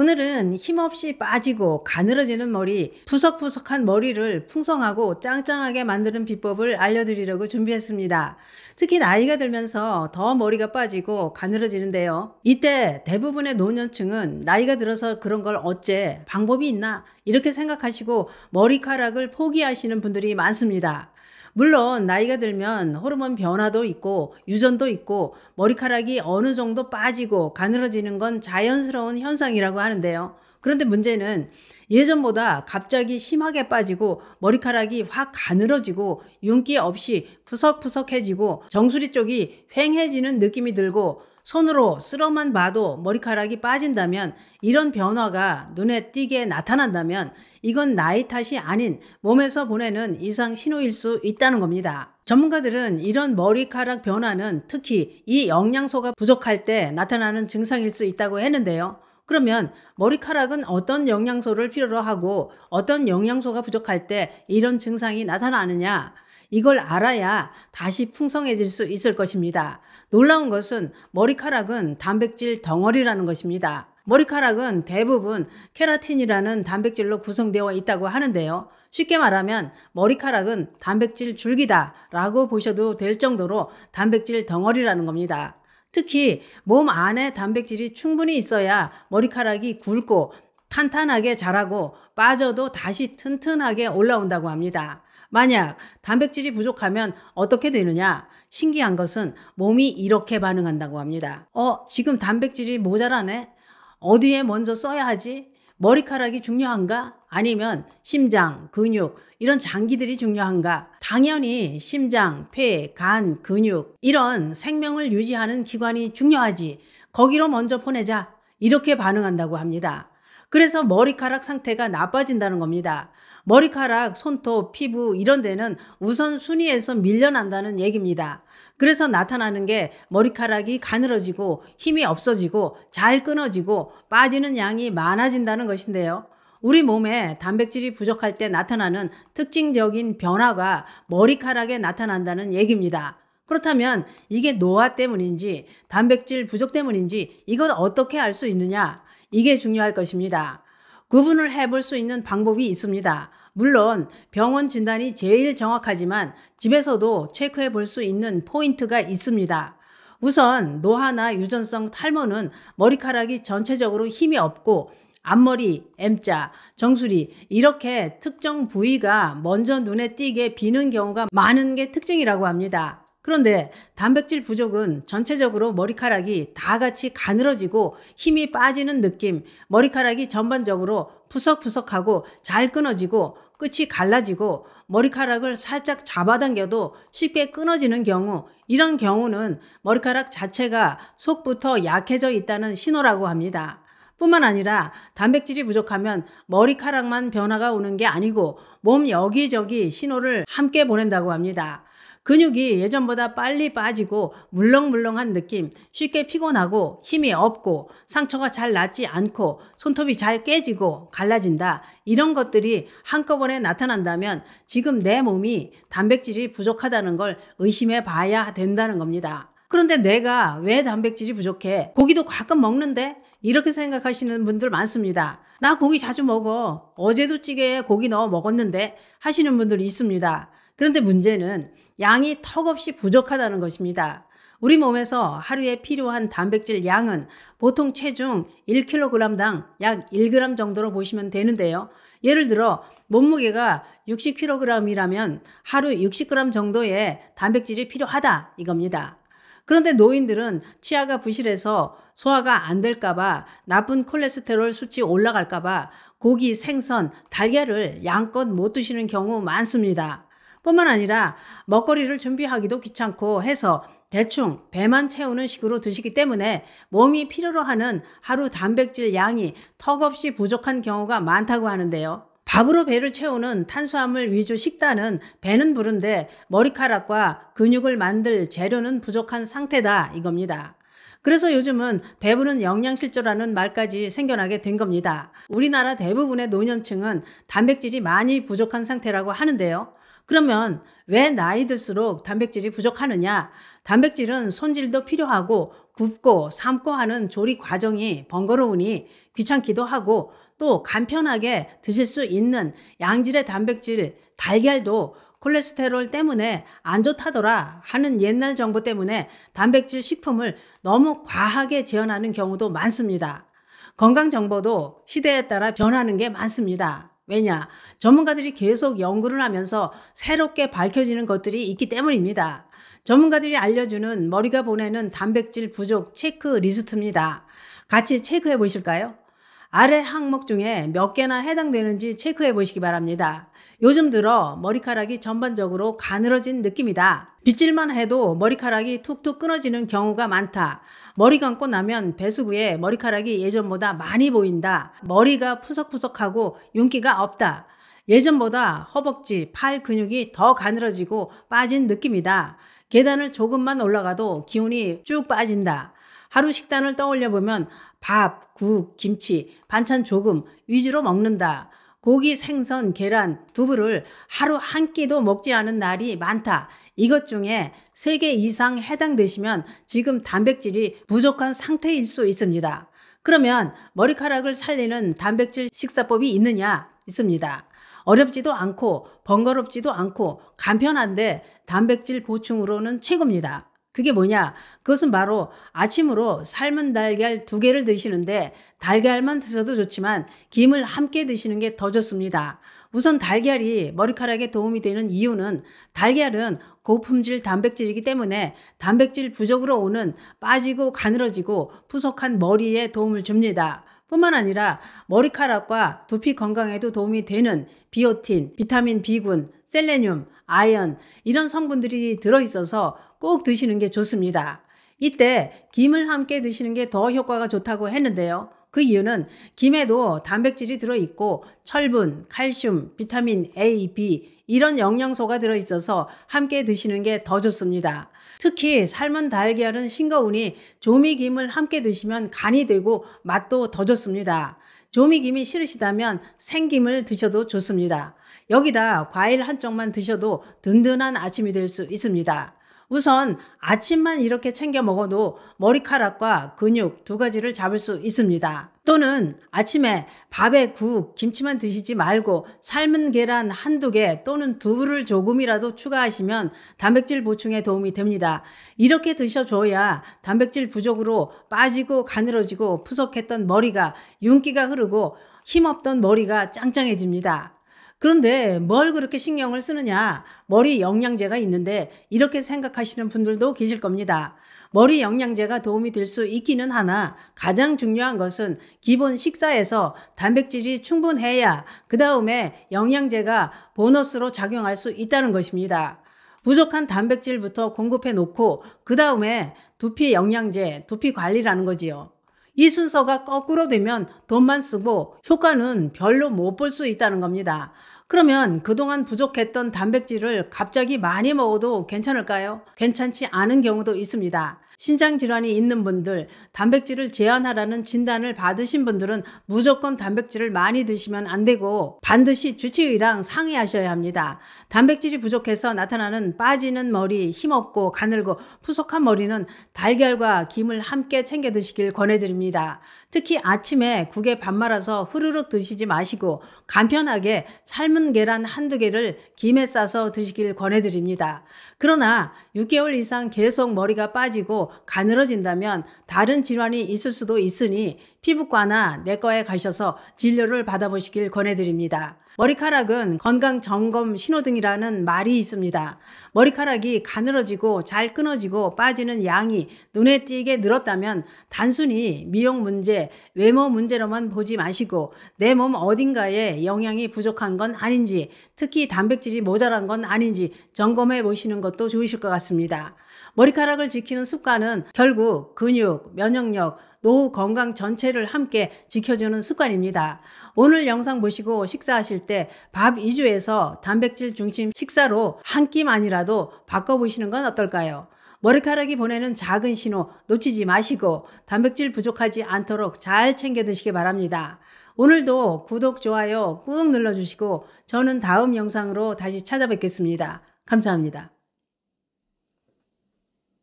오늘은 힘없이 빠지고 가늘어지는 머리, 푸석푸석한 머리를 풍성하고 짱짱하게 만드는 비법을 알려드리려고 준비했습니다. 특히 나이가 들면서 더 머리가 빠지고 가늘어지는데요. 이때 대부분의 노년층은 나이가 들어서 그런 걸 어째 방법이 있나 이렇게 생각하시고 머리카락을 포기하시는 분들이 많습니다. 물론 나이가 들면 호르몬 변화도 있고 유전도 있고 머리카락이 어느 정도 빠지고 가늘어지는 건 자연스러운 현상이라고 하는데요. 그런데 문제는 예전보다 갑자기 심하게 빠지고 머리카락이 확 가늘어지고 윤기 없이 푸석푸석해지고 정수리 쪽이 휑해지는 느낌이 들고 손으로 쓸어만 봐도 머리카락이 빠진다면, 이런 변화가 눈에 띄게 나타난다면 이건 나이 탓이 아닌 몸에서 보내는 이상 신호일 수 있다는 겁니다. 전문가들은 이런 머리카락 변화는 특히 이 영양소가 부족할 때 나타나는 증상일 수 있다고 했는데요. 그러면 머리카락은 어떤 영양소를 필요로 하고 어떤 영양소가 부족할 때 이런 증상이 나타나느냐? 이걸 알아야 다시 풍성해질 수 있을 것입니다. 놀라운 것은 머리카락은 단백질 덩어리라는 것입니다. 머리카락은 대부분 케라틴이라는 단백질로 구성되어 있다고 하는데요. 쉽게 말하면 머리카락은 단백질 줄기다 라고 보셔도 될 정도로 단백질 덩어리라는 겁니다. 특히 몸 안에 단백질이 충분히 있어야 머리카락이 굵고 탄탄하게 자라고 빠져도 다시 튼튼하게 올라온다고 합니다. 만약 단백질이 부족하면 어떻게 되느냐? 신기한 것은 몸이 이렇게 반응한다고 합니다. 지금 단백질이 모자라네? 어디에 먼저 써야 하지? 머리카락이 중요한가? 아니면 심장, 근육, 이런 장기들이 중요한가? 당연히 심장, 폐, 간, 근육, 이런 생명을 유지하는 기관이 중요하지. 거기로 먼저 보내자. 이렇게 반응한다고 합니다. 그래서 머리카락 상태가 나빠진다는 겁니다. 머리카락, 손톱, 피부 이런 데는 우선순위에서 밀려난다는 얘기입니다. 그래서 나타나는 게 머리카락이 가늘어지고 힘이 없어지고 잘 끊어지고 빠지는 양이 많아진다는 것인데요. 우리 몸에 단백질이 부족할 때 나타나는 특징적인 변화가 머리카락에 나타난다는 얘기입니다. 그렇다면 이게 노화 때문인지 단백질 부족 때문인지 이걸 어떻게 알 수 있느냐? 이게 중요할 것입니다. 구분을 해볼 수 있는 방법이 있습니다. 물론 병원 진단이 제일 정확하지만 집에서도 체크해 볼 수 있는 포인트가 있습니다. 우선 노화나 유전성 탈모는 머리카락이 전체적으로 힘이 없고 앞머리, M자, 정수리 이렇게 특정 부위가 먼저 눈에 띄게 비는 경우가 많은 게 특징이라고 합니다. 그런데 단백질 부족은 전체적으로 머리카락이 다 같이 가늘어지고 힘이 빠지는 느낌, 머리카락이 전반적으로 푸석푸석하고 잘 끊어지고 끝이 갈라지고 머리카락을 살짝 잡아당겨도 쉽게 끊어지는 경우, 이런 경우는 머리카락 자체가 속부터 약해져 있다는 신호라고 합니다. 뿐만 아니라 단백질이 부족하면 머리카락만 변화가 오는 게 아니고 몸 여기저기 신호를 함께 보낸다고 합니다. 근육이 예전보다 빨리 빠지고 물렁물렁한 느낌, 쉽게 피곤하고 힘이 없고 상처가 잘 낫지 않고 손톱이 잘 깨지고 갈라진다. 이런 것들이 한꺼번에 나타난다면 지금 내 몸이 단백질이 부족하다는 걸 의심해 봐야 된다는 겁니다. 그런데 내가 왜 단백질이 부족해? 고기도 가끔 먹는데? 이렇게 생각하시는 분들 많습니다. 나 고기 자주 먹어. 어제도 찌개에 고기 넣어 먹었는데 하시는 분들이 있습니다. 그런데 문제는 양이 턱없이 부족하다는 것입니다. 우리 몸에서 하루에 필요한 단백질 양은 보통 체중 1kg당 약 1g 정도로 보시면 되는데요. 예를 들어 몸무게가 60kg이라면 하루 60g 정도의 단백질이 필요하다 이겁니다. 그런데 노인들은 치아가 부실해서 소화가 안 될까봐, 나쁜 콜레스테롤 수치 올라갈까봐 고기, 생선, 달걀을 양껏 못 드시는 경우 많습니다. 뿐만 아니라 먹거리를 준비하기도 귀찮고 해서 대충 배만 채우는 식으로 드시기 때문에 몸이 필요로 하는 하루 단백질 양이 턱없이 부족한 경우가 많다고 하는데요. 밥으로 배를 채우는 탄수화물 위주 식단은 배는 부른데 머리카락과 근육을 만들 재료는 부족한 상태다 이겁니다. 그래서 요즘은 배부른 영양실조라는 말까지 생겨나게 된 겁니다. 우리나라 대부분의 노년층은 단백질이 많이 부족한 상태라고 하는데요. 그러면 왜 나이 들수록 단백질이 부족하느냐? 단백질은 손질도 필요하고 굽고 삶고 하는 조리 과정이 번거로우니 귀찮기도 하고 또 간편하게 드실 수 있는 양질의 단백질 달걀도 콜레스테롤 때문에 안 좋다더라 하는 옛날 정보 때문에 단백질 식품을 너무 과하게 제한하는 경우도 많습니다. 건강 정보도 시대에 따라 변하는 게 많습니다. 왜냐? 전문가들이 계속 연구를 하면서 새롭게 밝혀지는 것들이 있기 때문입니다. 전문가들이 알려주는 머리가 보내는 단백질 부족 체크리스트입니다. 같이 체크해 보실까요? 아래 항목 중에 몇 개나 해당되는지 체크해 보시기 바랍니다. 요즘 들어 머리카락이 전반적으로 가늘어진 느낌이다. 빗질만 해도 머리카락이 툭툭 끊어지는 경우가 많다. 머리 감고 나면 배수구에 머리카락이 예전보다 많이 보인다. 머리가 푸석푸석하고 윤기가 없다. 예전보다 허벅지, 팔 근육이 더 가늘어지고 빠진 느낌이다. 계단을 조금만 올라가도 기운이 쭉 빠진다. 하루 식단을 떠올려 보면 밥, 국, 김치, 반찬 조금 위주로 먹는다. 고기, 생선, 계란, 두부를 하루 한 끼도 먹지 않은 날이 많다. 이것 중에 3개 이상 해당되시면 지금 단백질이 부족한 상태일 수 있습니다. 그러면 머리카락을 살리는 단백질 식사법이 있느냐? 있습니다. 어렵지도 않고 번거롭지도 않고 간편한데 단백질 보충으로는 최고입니다. 그게 뭐냐? 그것은 바로 아침으로 삶은 달걀 2개를 드시는데 달걀만 드셔도 좋지만 김을 함께 드시는 게 더 좋습니다. 우선 달걀이 머리카락에 도움이 되는 이유는 달걀은 고품질 단백질이기 때문에 단백질 부족으로 오는 빠지고 가늘어지고 푸석한 머리에 도움을 줍니다. 뿐만 아니라 머리카락과 두피 건강에도 도움이 되는 비오틴, 비타민 B군, 셀레늄, 아연 이런 성분들이 들어있어서 꼭 드시는 게 좋습니다. 이때 김을 함께 드시는 게 더 효과가 좋다고 했는데요. 그 이유는 김에도 단백질이 들어있고 철분, 칼슘, 비타민 A, B 이런 영양소가 들어있어서 함께 드시는 게 더 좋습니다. 특히 삶은 달걀은 싱거우니 조미김을 함께 드시면 간이 되고 맛도 더 좋습니다. 조미김이 싫으시다면 생김을 드셔도 좋습니다. 여기다 과일 한 쪽만 드셔도 든든한 아침이 될 수 있습니다. 우선 아침만 이렇게 챙겨 먹어도 머리카락과 근육 2가지를 잡을 수 있습니다. 또는 아침에 밥에 국, 김치만 드시지 말고 삶은 계란 1-2개 또는 두부를 조금이라도 추가하시면 단백질 보충에 도움이 됩니다. 이렇게 드셔줘야 단백질 부족으로 빠지고 가늘어지고 푸석했던 머리가 윤기가 흐르고 힘없던 머리가 짱짱해집니다. 그런데 뭘 그렇게 신경을 쓰느냐? 머리 영양제가 있는데 이렇게 생각하시는 분들도 계실 겁니다. 머리 영양제가 도움이 될 수 있기는 하나 가장 중요한 것은 기본 식사에서 단백질이 충분해야 그 다음에 영양제가 보너스로 작용할 수 있다는 것입니다. 부족한 단백질부터 공급해 놓고 그 다음에 두피 영양제, 두피 관리라는 거지요. 이 순서가 거꾸로 되면 돈만 쓰고 효과는 별로 못 볼 수 있다는 겁니다. 그러면 그동안 부족했던 단백질을 갑자기 많이 먹어도 괜찮을까요? 괜찮지 않은 경우도 있습니다. 신장질환이 있는 분들, 단백질을 제한하라는 진단을 받으신 분들은 무조건 단백질을 많이 드시면 안 되고 반드시 주치의랑 상의하셔야 합니다. 단백질이 부족해서 나타나는 빠지는 머리, 힘없고 가늘고 푸석한 머리는 달걀과 김을 함께 챙겨 드시길 권해드립니다. 특히 아침에 국에 밥 말아서 후루룩 드시지 마시고 간편하게 삶은 계란 1-2개를 김에 싸서 드시길 권해드립니다. 그러나 6개월 이상 계속 머리가 빠지고 가늘어진다면 다른 질환이 있을 수도 있으니 피부과나 내과에 가셔서 진료를 받아보시길 권해드립니다. 머리카락은 건강점검 신호등이라는 말이 있습니다. 머리카락이 가늘어지고 잘 끊어지고 빠지는 양이 눈에 띄게 늘었다면 단순히 미용 문제, 외모 문제로만 보지 마시고 내 몸 어딘가에 영양이 부족한 건 아닌지, 특히 단백질이 모자란 건 아닌지 점검해 보시는 것도 좋으실 것 같습니다. 머리카락을 지키는 습관은 결국 근육, 면역력, 노후 건강 전체를 함께 지켜주는 습관입니다. 오늘 영상 보시고 식사하실 때 밥 위주에서 단백질 중심 식사로 한 끼만이라도 바꿔보시는 건 어떨까요? 머리카락이 보내는 작은 신호 놓치지 마시고 단백질 부족하지 않도록 잘 챙겨 드시기 바랍니다. 오늘도 구독, 좋아요 꾹 눌러주시고 저는 다음 영상으로 다시 찾아뵙겠습니다. 감사합니다.